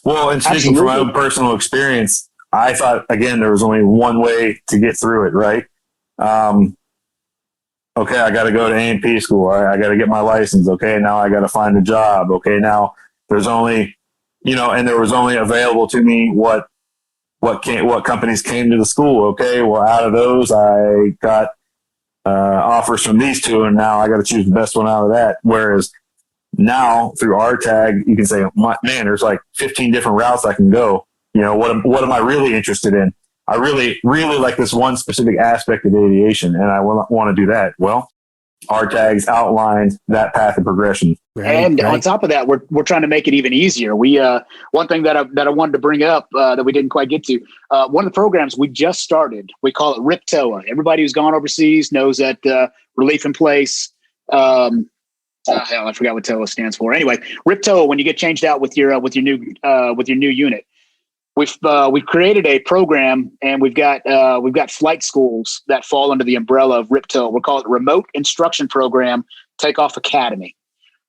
Well, and speaking from my own personal experience, I thought, again, there was only one way to get through it, right? Okay, I got to go to A&P school. I got to get my license. Okay, now I got to find a job. Okay, now there's only, and there was only available to me what companies came to the school. Okay, well, out of those, I got offers from these two, and now I got to choose the best one out of that. Whereas now through R.T.A.G, you can say, man, there's like 15 different routes I can go. What am I really interested in? I really, really like this one specific aspect of aviation, and I want to do that. Well, R.T.A.G's outlined that path of progression. Right. On top of that, we're trying to make it even easier. We one thing that I wanted to bring up that we didn't quite get to, one of the programs we just started, we call it R.T.A.G. Everybody who's gone overseas knows that relief in place. I forgot what TOA stands for. Anyway, R.T.A.G, when you get changed out with your new unit. We've created a program, and we've got flight schools that fall under the umbrella of R.T.A.G. We'll call it Remote Instruction Program Takeoff Academy.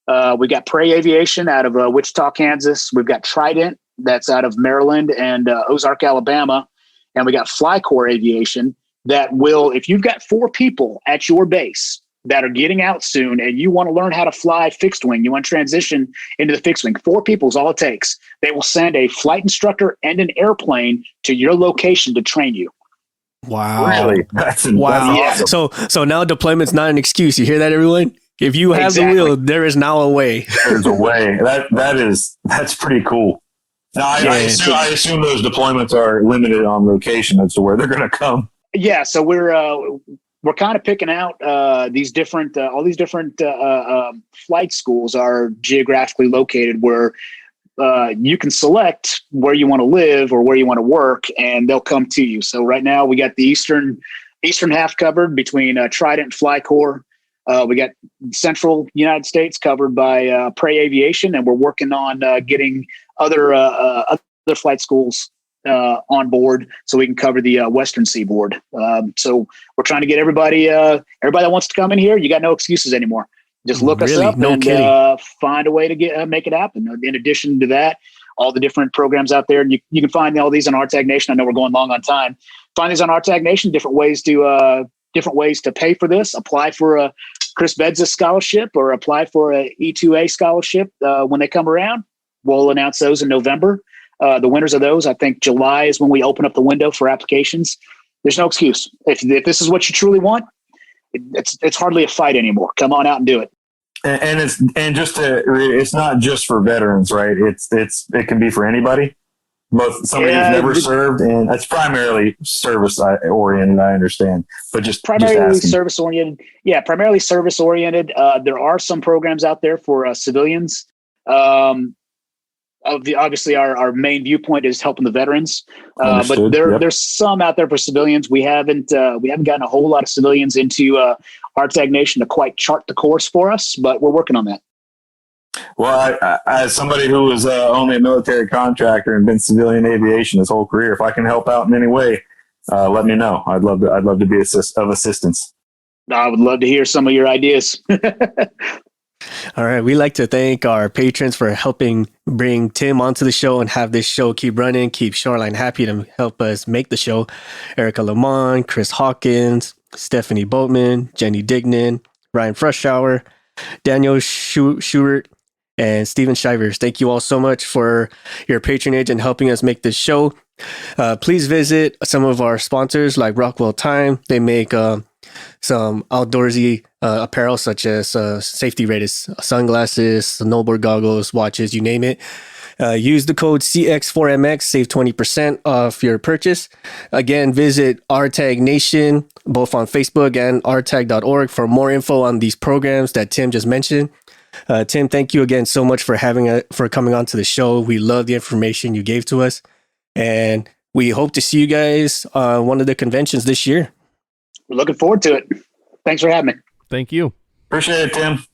We got Prey Aviation out of Wichita, Kansas. We've got Trident that's out of Maryland and Ozark, Alabama, and we got Flycore Aviation that will, if you've got 4 people at your base that are getting out soon and you want to learn how to fly fixed wing, you want to transition into the fixed wing, 4 people is all it takes. They will send a flight instructor and an airplane to your location to train you. Wow. Really? That's awesome. So now deployment's not an excuse. You hear that, everyone? If you have the wheel, there is now a way. There's a way. That's pretty cool. Now, I assume those deployments are limited on location as to where they're going to come. Yeah. So we're kind of picking out all these different flight schools are geographically located where you can select where you want to live or where you want to work, and they'll come to you. So right now we got the eastern half covered between Trident and Flycor. We got central United States covered by R.T.A.G Aviation, and we're working on getting other flight schools on board so we can cover the western seaboard. So we're trying to get everybody that wants to come in here. You got no excuses anymore. Just look us up and find a way to make it happen. In addition to that, all the different programs out there, and you can find all these on R.T.A.G Nation. I know we're going long on time. Find these on R.T.A.G Nation. Different ways to pay for this. Apply for a Chris Bedzis scholarship or apply for a E2A scholarship when they come around. We'll announce those in November. The winners of those, I think July is when we open up the window for applications. There's no excuse. If this is what you truly want, it's hardly a fight anymore. Come on out and do it. And it's not just for veterans, right? It can be for anybody. Both somebody who's never served, and it's primarily service oriented. I understand, but primarily service oriented. Yeah, primarily service oriented. There are some programs out there for civilians. Obviously, our main viewpoint is helping the veterans, but there's some out there for civilians. We haven't gotten a whole lot of civilians into R.T.A.G Nation to quite chart the course for us, but we're working on that. Well, I as somebody who was only a military contractor and been civilian aviation his whole career, if I can help out in any way, let me know. I'd love to be of assistance. I would love to hear some of your ideas. All right. We like to thank our patrons for helping bring Tim onto the show and have this show keep running, keep Shoreline happy to help us make the show. Erica Lamont, Chris Hawkins, Stephanie Boatman, Jenny Dignan, Ryan Frushauer, Daniel Schubert, and Steven Shivers. Thank you all so much for your patronage and helping us make this show. Please visit some of our sponsors like Rockwell Time. They make some outdoorsy apparel such as safety rated sunglasses, snowboard goggles, watches, you name it. Use the code CX4MX, save 20% off your purchase. Again, visit R.T.A.G Nation, both on Facebook and rtag.org for more info on these programs that Tim just mentioned. Tim, thank you again so much for coming on to the show. We love the information you gave to us, and we hope to see you guys on one of the conventions this year. We're looking forward to it. Thanks for having me. Thank you. Appreciate it, Tim.